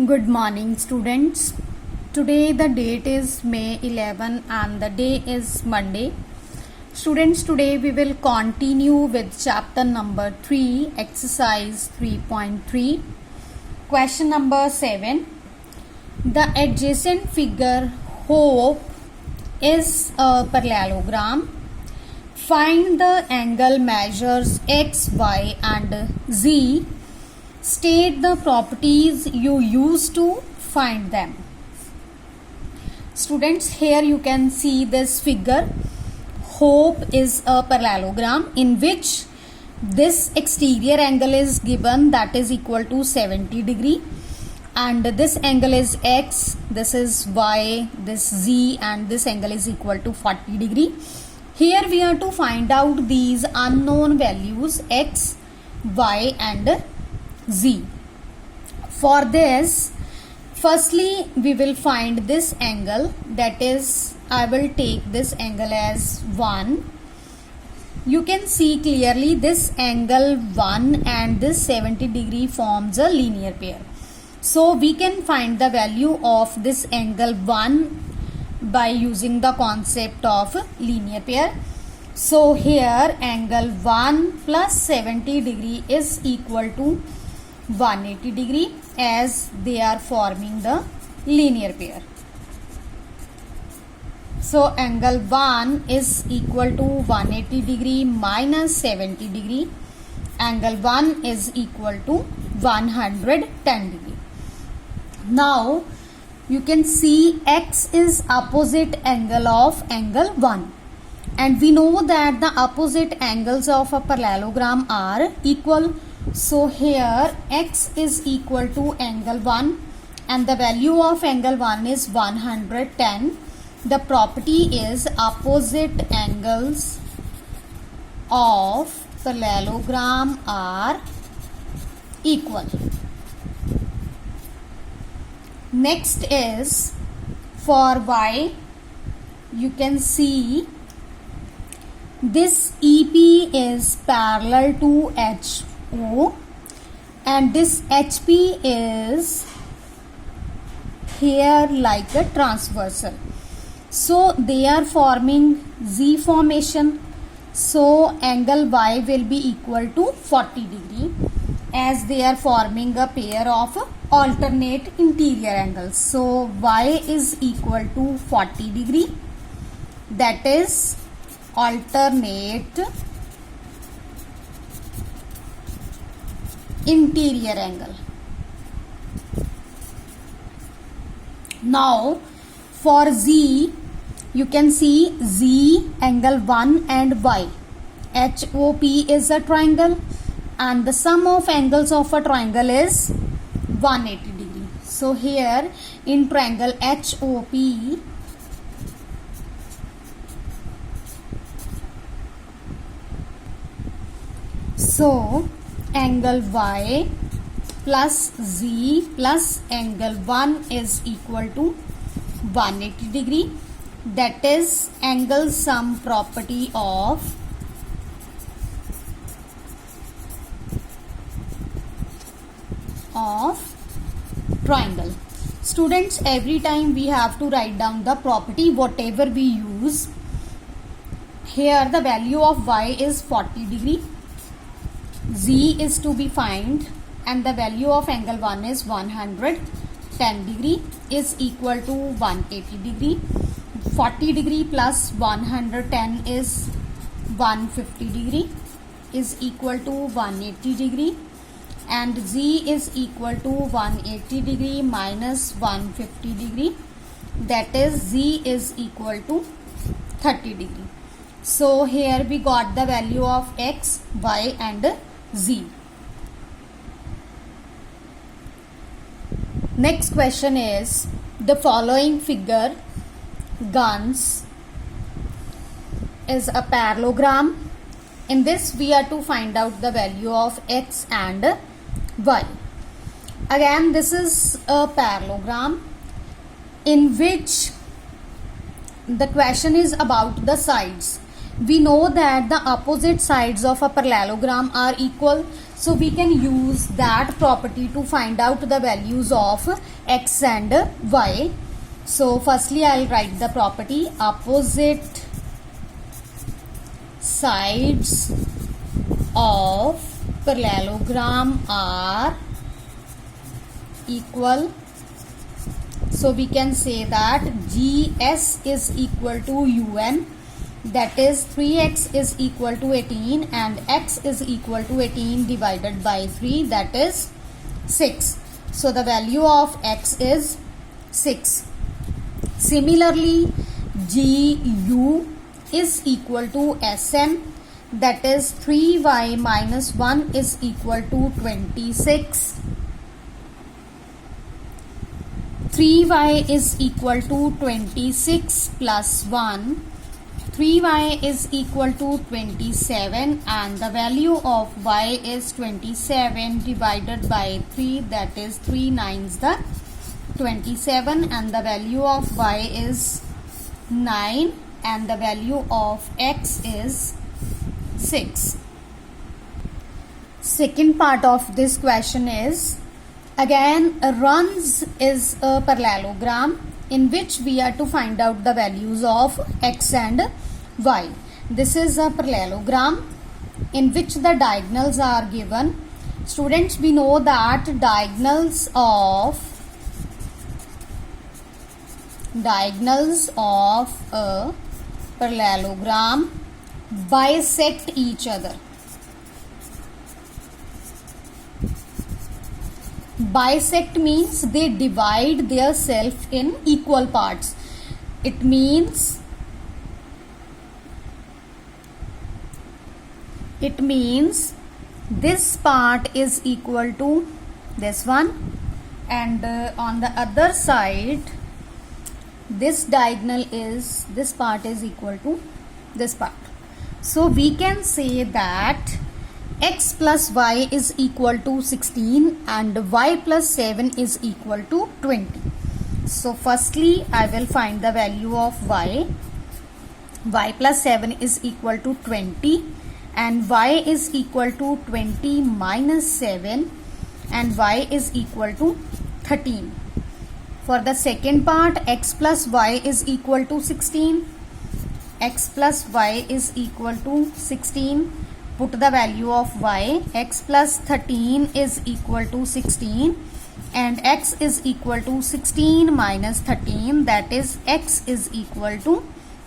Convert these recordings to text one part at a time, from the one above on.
Good morning, students. Today the date is May 11 and the day is Monday. Students, today we will continue with chapter number 3, exercise 3.3. Question number 7. The adjacent figure Hope is a parallelogram. Find the angle measures x, y and z. State the properties you use to find them. Students, here you can see this figure. Hope is a parallelogram in which this exterior angle is given, that is equal to 70 degree, and this angle is x, this is y, this z, and this angle is equal to 40 degree. Here we are to find out these unknown values x, y and z. For this, firstly we will find this angle, that is I will take this angle as 1. You can see clearly this angle 1 and this 70 degree forms a linear pair. So we can find the value of this angle 1 by using the concept of linear pair. So here angle 1 plus 70 degree is equal to 180 degree, as they are forming the linear pair. So angle 1 is equal to 180 degree minus 70 degree. Angle 1 is equal to 110 degree. Now you can see x is opposite angle of angle 1, and we know that the opposite angles of a parallelogram are equal. So here x is equal to angle 1 and the value of angle 1 is 110. The property is opposite angles of parallelogram are equal. Next is for y, you can see this EP is parallel to HO and this HP is here like a transversal. So they are forming Z formation. So angle Y will be equal to 40 degree, as they are forming a pair of alternate interior angles. So Y is equal to 40 degree, that is alternate interior angle. Now for Z, you can see Z angle 1 and Y. HOP is a triangle and the sum of angles of a triangle is 180 degree. So here in triangle HOP, so angle Y plus Z plus angle 1 is equal to 180 degree, that is angle sum property of triangle. Students, every time we have to write down the property whatever we use. Here the value of Y is 40 degree, Z is to be found, and the value of angle 1 is 110 degree is equal to 180 degree. 40 degree plus 110 is 150 degree is equal to 180 degree, and Z is equal to 180 degree minus 150 degree, that is Z is equal to 30 degree. So here we got the value of x, y and z. Next question is, the following figure guns is a parallelogram. In this we are to find out the value of x and y. Again, this is a parallelogram in which the question is about the sides. We know that the opposite sides of a parallelogram are equal. So we can use that property to find out the values of x and y. So firstly I'll write the property. Opposite sides of parallelogram are equal. So we can say that GS is equal to UN, that is 3x is equal to 18 and x is equal to 18 divided by 3, that is 6. So the value of x is 6. Similarly, GU is equal to SM, that is 3y minus 1 is equal to 26. 3y is equal to 26 plus 1. 3y is equal to 27 and the value of y is 27 divided by 3, that is 3 nines the 27 and the value of y is 9 and the value of x is 6. Second part of this question is, again runs is a parallelogram in which we are to find out the values of x and y. This is a parallelogram in which the diagonals are given. Students, we know that diagonals of a parallelogram bisect each other. Bisect means they divide their self in equal parts. It means this part is equal to this one and on the other side this diagonal is, this part is equal to this part. So we can say that x plus y is equal to 16 and y plus 7 is equal to 20. So firstly I will find the value of y. Y plus 7 is equal to 20 and y is equal to 20 minus 7 and y is equal to 13. For the second part, x plus y is equal to 16. X plus y is equal to 16. Put the value of y. X plus 13 is equal to 16 and x is equal to 16 minus 13, that is x is equal to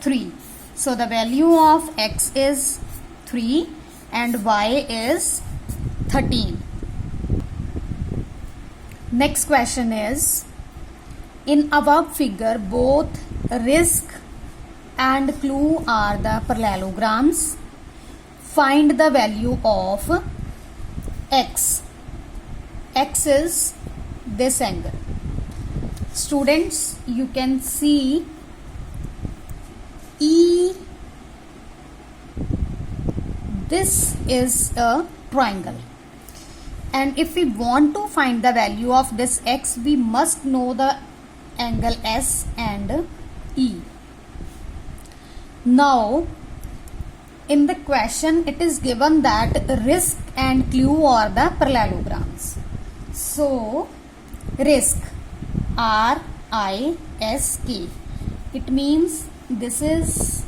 3. So the value of x is 3 and y is 13. Next question is, in above figure both risk and clue are the parallelograms. Find the value of x. X is this angle. Students, you can see E. This is a triangle. And if we want to find the value of this x, we must know the angle S and E. Now, in the question, it is given that risk and clue are the parallelograms. So, risk, R-I-S-K. It means this is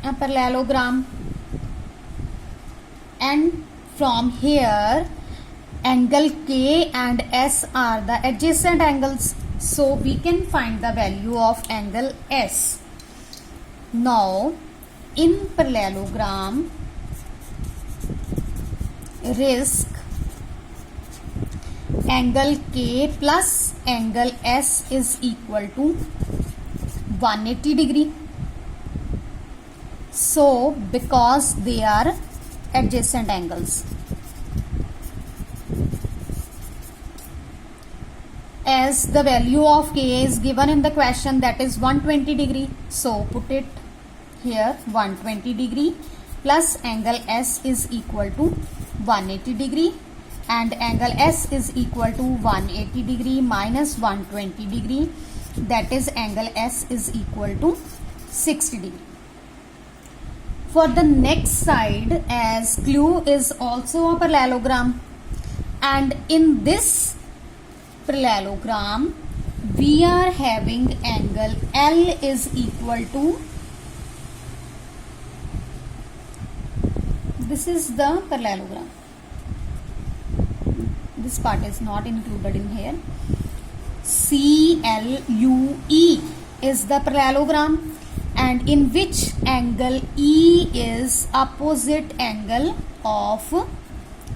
a parallelogram. And from here, angle K and S are the adjacent angles. So we can find the value of angle S. Now, in parallelogram, risk, angle K plus angle S is equal to 180 degree. So, because they are adjacent angles. As the value of K is given in the question, that is 120 degree. So put it here, 120 degree plus angle S is equal to 180 degree and angle S is equal to 180 degree minus 120 degree, that is angle S is equal to 60 degree. for the next side, as clue is also a parallelogram, and in this parallelogram we are having angle L is equal to, this is the parallelogram, this part is not included in here. CLUE is the parallelogram, and in which angle E is opposite angle of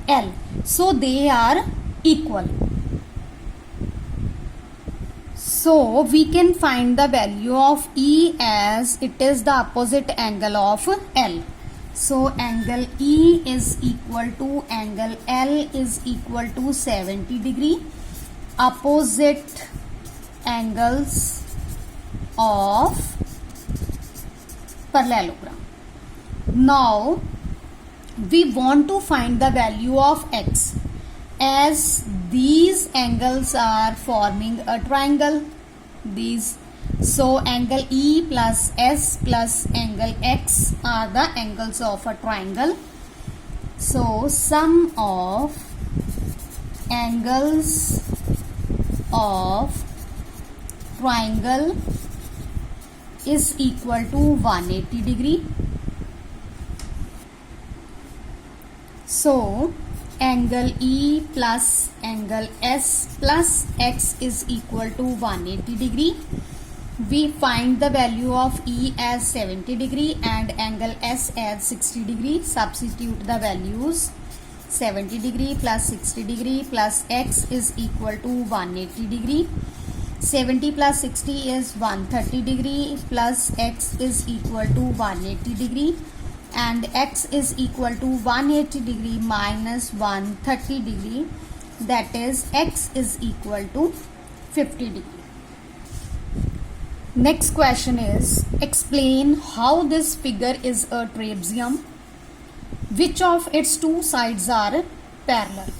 L, so they are equal. So we can find the value of E as it is the opposite angle of L. So angle E is equal to angle L is equal to 70 degree, opposite angles of parallelogram. Now we want to find the value of X, as these angles are forming a triangle, these, so angle E plus S plus angle X are the angles of a triangle. So sum of angles of triangle is equal to 180 degree. So angle E plus angle S plus X is equal to 180 degree. We find the value of E as 70 degree and angle S as 60 degree. Substitute the values. 70 degree plus 60 degree plus X is equal to 180 degree. 70 plus 60 is 130 degree plus X is equal to 180 degree, and X is equal to 180 degree minus 130 degree, that is X is equal to 50 degree. Next question is, explain how this figure is a trapezium. Which of its two sides are parallel?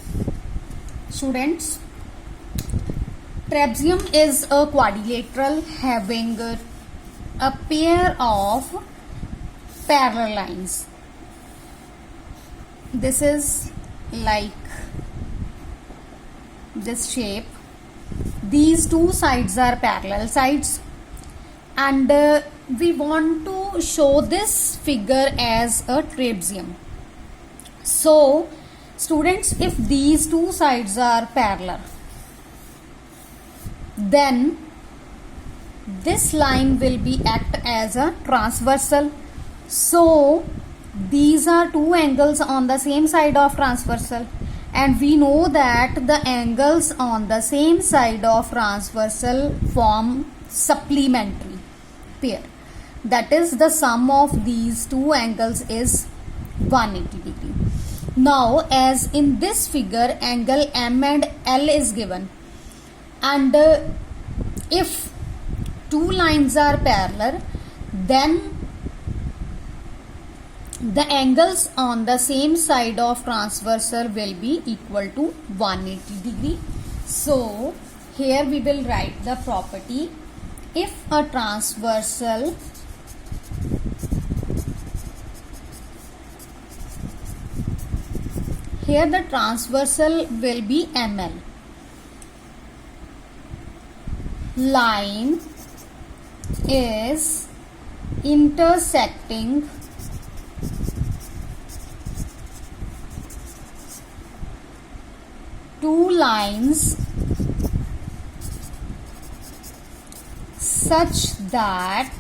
Students, trapezium is a quadrilateral having a pair of parallel lines. This is like this shape. These two sides are parallel sides, and we want to show this figure as a trapezium. So students, if these two sides are parallel, then this line will be act as a transversal. So these are two angles on the same side of transversal, and we know that the angles on the same side of transversal form supplementary pair. That is, the sum of these two angles is 180 degree. Now, as in this figure, angle M and L is given, and if two lines are parallel, then the angles on the same side of transversal will be equal to 180 degree. So here we will write the property: if a transversal here the transversal will be ML, line is intersecting two lines such that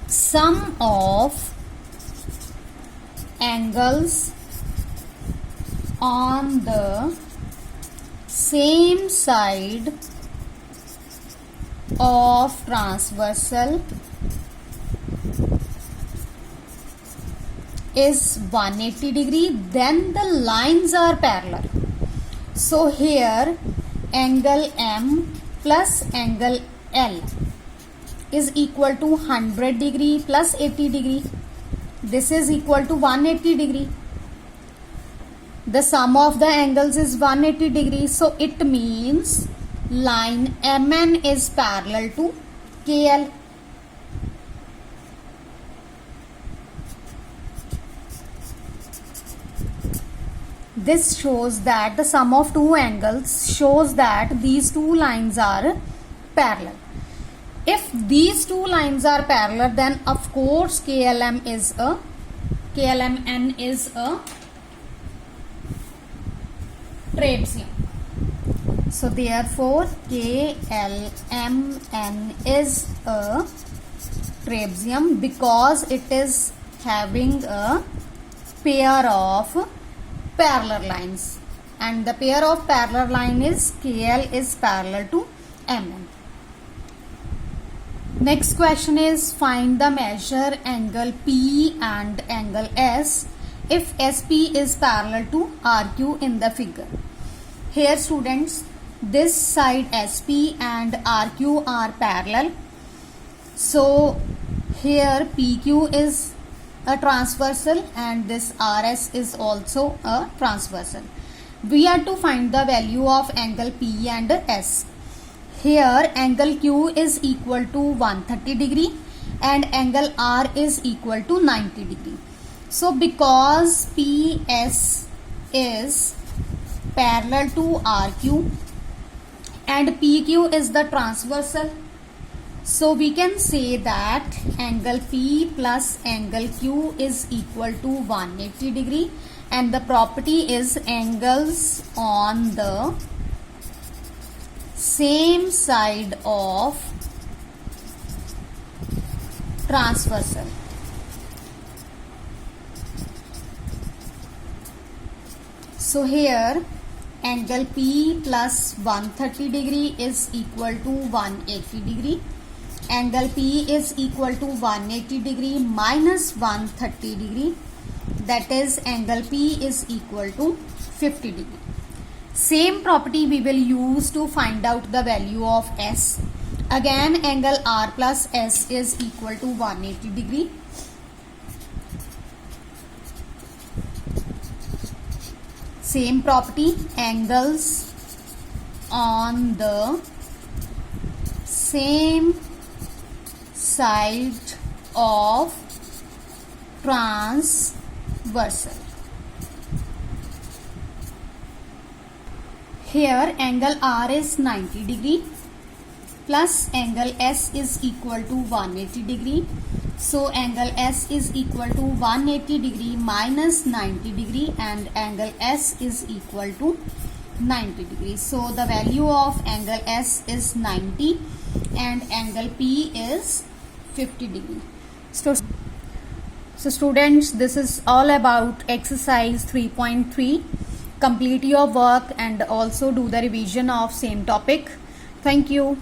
sum of angles on the same side of transversal is 180 degree, then the lines are parallel. So here angle M plus angle L is equal to 100 degree plus 80 degree. This is equal to 180 degree. The sum of the angles is 180 degree. So it means line MN is parallel to KL. this shows that the sum of two angles shows that these two lines are parallel. If these two lines are parallel, then of course KLMN is a trapezium. So therefore KLMN is a trapezium because it is having a pair of parallel lines, and the pair of parallel line is KL is parallel to MN. Next question is find the measure angle P and angle S if SP is parallel to RQ in the figure. Here students, this side SP and RQ are parallel. So here PQ is a transversal and this RS is also a transversal. We are to find the value of angle P and S. Here angle Q is equal to 130 degree and angle R is equal to 90 degree. So because PS is parallel to RQ and PQ is the transversal, so we can say that angle P plus angle Q is equal to 180 degree, and the property is angles on the same side of transversal. So here angle P plus 130 degree is equal to 180 degree. Angle P is equal to 180 degree minus 130 degree, that is angle P is equal to 50 degree. Same property we will use to find out the value of S. Again angle R plus S is equal to 180 degree. Same property, angles on the same side of transversal. Here angle R is 90 degree plus angle S is equal to 180 degree. So angle S is equal to 180 degree minus 90 degree and angle S is equal to 90 degree. So the value of angle S is 90 and angle P is 50 degree. So students, this is all about exercise 3.3. Complete your work and also do the revision of same topic. Thank you.